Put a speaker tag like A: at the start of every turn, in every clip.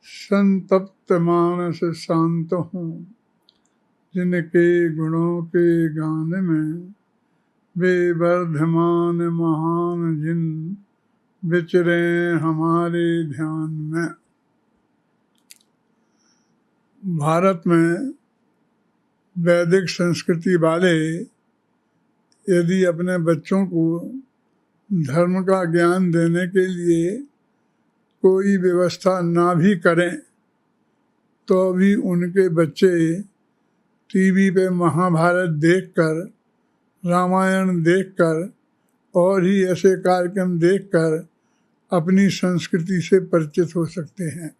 A: संतप्त मानस शांत हूँ, जिनके गुणों के गान में वे वर्धमान महान जिन विचरे हमारे ध्यान में। भारत में वैदिक संस्कृति वाले यदि अपने बच्चों को धर्म का ज्ञान देने के लिए कोई व्यवस्था ना भी करें तो भी उनके बच्चे टीवी पे महाभारत देखकर, रामायण देखकर और ही ऐसे कार्यक्रम देखकर अपनी संस्कृति से परिचित हो सकते हैं।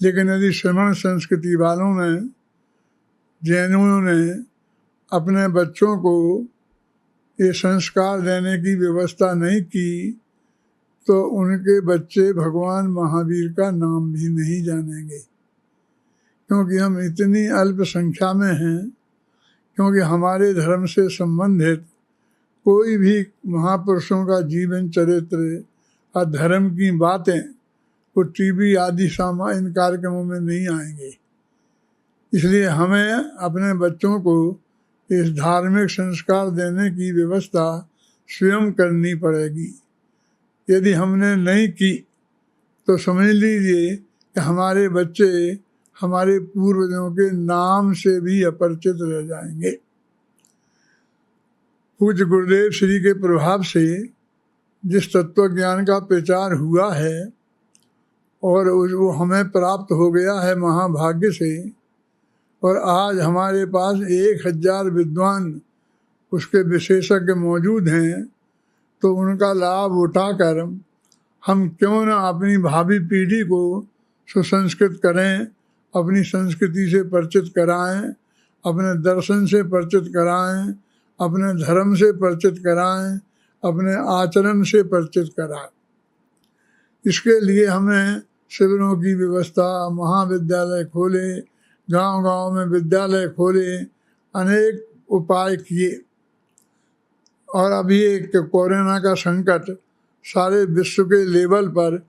A: लेकिन यदि श्रमण संस्कृति वालों ने, जैनों ने अपने बच्चों को ये संस्कार देने की व्यवस्था नहीं की तो उनके बच्चे भगवान महावीर का नाम भी नहीं जानेंगे, क्योंकि हम इतनी अल्प संख्या में हैं। क्योंकि हमारे धर्म से संबंधित कोई भी महापुरुषों का जीवन चरित्र और धर्म की बातें वो टीवी आदि इन कार्यक्रमों में नहीं आएंगे। इसलिए हमें अपने बच्चों को इस धार्मिक संस्कार देने की व्यवस्था स्वयं करनी पड़ेगी। यदि हमने नहीं की तो समझ लीजिए कि हमारे बच्चे हमारे पूर्वजों के नाम से भी अपरिचित रह जाएंगे। पूज्य गुरुदेव श्री के प्रभाव से जिस तत्व ज्ञान का प्रचार हुआ है और वो हमें प्राप्त हो गया है महाभाग्य से, और आज हमारे पास 1000 विद्वान उसके विशेषज्ञ मौजूद हैं, तो उनका लाभ उठाकर हम क्यों न अपनी भावी पीढ़ी को सुसंस्कृत करें, अपनी संस्कृति से परिचित कराएं, अपने दर्शन से परिचित कराएं, अपने धर्म से परिचित कराएं, अपने आचरण से परिचित कराएं। इसके लिए हमें शिविरों की व्यवस्था, महाविद्यालय खोले, गांव-गांव में विद्यालय खोले, अनेक उपाय किए। और अभी एक कोरोना का संकट सारे विश्व के लेवल पर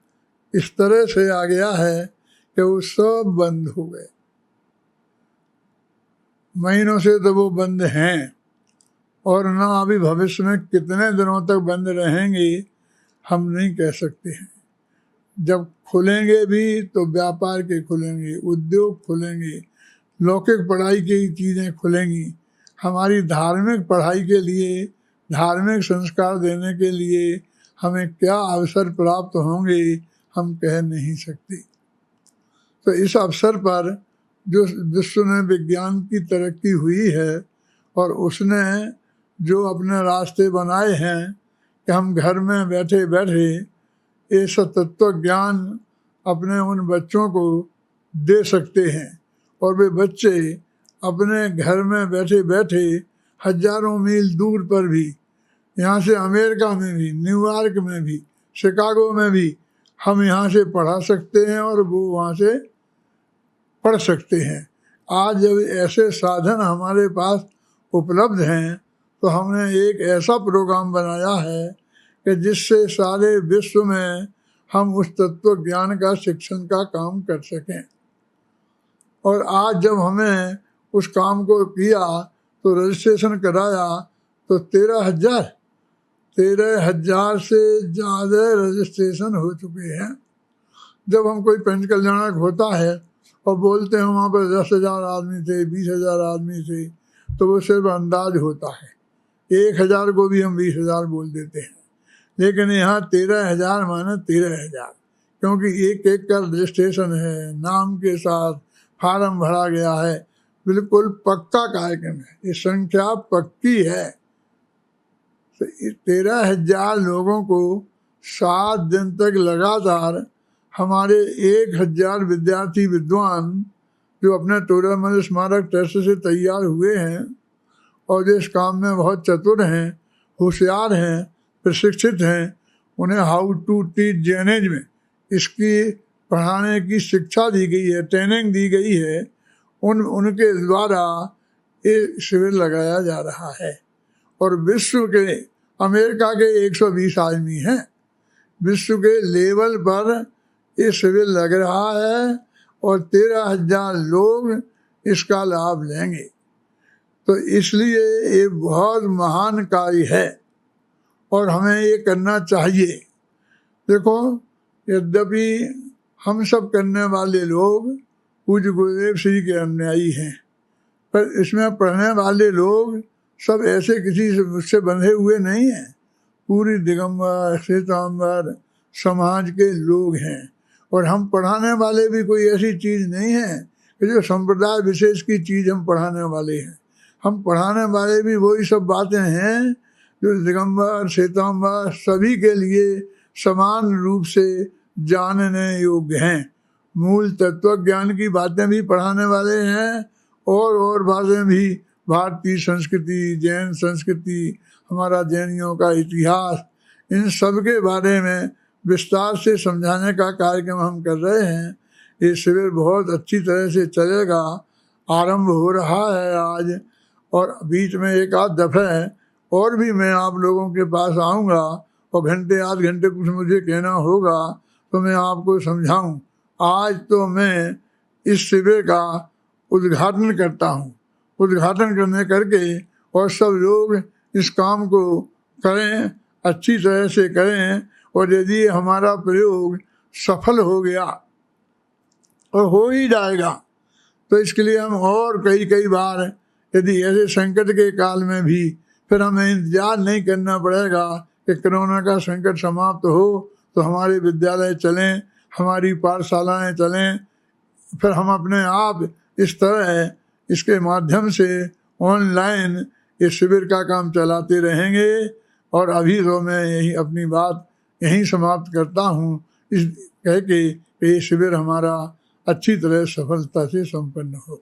A: इस तरह से आ गया है कि वो सब बंद हो गए। महीनों से तो वो बंद हैं और ना अभी भविष्य में कितने दिनों तक बंद रहेंगे हम नहीं कह सकते हैं। जब खुलेंगे भी तो व्यापार के खुलेंगे, उद्योग खुलेंगे, लौकिक पढ़ाई की चीज़ें खुलेंगी। हमारी धार्मिक पढ़ाई के लिए, धार्मिक संस्कार देने के लिए हमें क्या अवसर प्राप्त होंगे हम कह नहीं सकते। तो इस अवसर पर जो विश्व में विज्ञान की तरक्की हुई है और उसने जो अपने रास्ते बनाए हैं कि हम घर में बैठे बैठे ये सब तत्व ज्ञान अपने उन बच्चों को दे सकते हैं, और वे बच्चे अपने घर में बैठे बैठे हजारों मील दूर पर भी, यहाँ से अमेरिका में भी, न्यूयॉर्क में भी, शिकागो में भी हम यहाँ से पढ़ा सकते हैं और वो वहाँ से पढ़ सकते हैं। आज जब ऐसे साधन हमारे पास उपलब्ध हैं तो हमने एक ऐसा प्रोग्राम बनाया है कि जिससे सारे विश्व में हम उस तत्व ज्ञान का शिक्षण का काम कर सकें। और आज जब हमें उस काम को किया तो रजिस्ट्रेशन कराया तो 13,000 से ज़्यादा रजिस्ट्रेशन हो चुके हैं। जब हम कोई पंच कल्याणक होता है और बोलते हैं वहाँ पर 10,000 आदमी थे, 20,000 आदमी थे, तो वो सिर्फ अंदाज होता है। 1,000 को भी हम 20,000 बोल देते हैं, लेकिन यहाँ 13,000 माने 13,000, क्योंकि एक एक का रजिस्ट्रेशन है, नाम के साथ फार्म भरा गया है, बिल्कुल पक्का कार्यक्रम है, ये संख्या पक्की है। तो 13,000 लोगों को 7 दिन तक लगातार हमारे 1,000 विद्यार्थी विद्वान जो अपने टोडरमल स्मारक ट्रस्ट से तैयार हुए हैं और जो इस काम में बहुत चतुर हैं, होशियार हैं, प्रशिक्षित हैं, उन्हें हाउ टू टीच जैनिज्म में इसकी पढ़ाने की शिक्षा दी गई है, ट्रेनिंग दी गई है। उनके द्वारा ये शिविर लगाया जा रहा है। और विश्व के, अमेरिका के 120 आदमी हैं, विश्व के लेवल पर ये शिविर लग रहा है और 13,000 लोग इसका लाभ लेंगे। तो इसलिए ये बहुत महान कार्य है और हमें ये करना चाहिए। देखो, यद्यपि हम सब करने वाले लोग पूज्य गुरुदेव श्री के अनुयायी हैं, पर इसमें पढ़ने वाले लोग सब ऐसे किसी से मुझसे बंधे हुए नहीं हैं। पूरी दिगंबर श्वेतांबर समाज के लोग हैं और हम पढ़ाने वाले भी कोई ऐसी चीज़ नहीं है कि जो संप्रदाय विशेष की चीज़ हम पढ़ाने वाले हैं। हम पढ़ाने वाले भी वही सब बातें हैं जो दिगंबर श्वेतांबर सभी के लिए समान रूप से जानने योग्य हैं। मूल तत्व ज्ञान की बातें भी पढ़ाने वाले हैं और बातें भी, भारतीय संस्कृति, जैन संस्कृति, हमारा जैनियों का इतिहास, इन सब के बारे में विस्तार से समझाने का कार्यक्रम हम कर रहे हैं। ये शिविर बहुत अच्छी तरह से चलेगा, आरंभ हो रहा है आज, और बीच में एक आध दफ़े और भी मैं आप लोगों के पास आऊँगा और घंटे आध घंटे कुछ मुझे कहना होगा तो मैं आपको समझाऊँ। आज तो मैं इस शिविर का उद्घाटन करता हूँ। उद्घाटन करके और सब लोग इस काम को करें, अच्छी तरह से करें, और यदि हमारा प्रयोग सफल हो गया और हो ही जाएगा तो इसके लिए हम और कई बार, यदि ऐसे संकट के काल में भी फिर हमें इंतजार नहीं करना पड़ेगा कि कोरोना का संकट समाप्त हो तो हमारे विद्यालय चलें, हमारी पाठशालाएँ चलें, फिर हम अपने आप इस तरह इसके माध्यम से ऑनलाइन इस शिविर का काम चलाते रहेंगे। और अभी तो मैं यही अपनी बात यहीं समाप्त करता हूँ, इस कह के ये शिविर हमारा अच्छी तरह सफलता से संपन्न हो।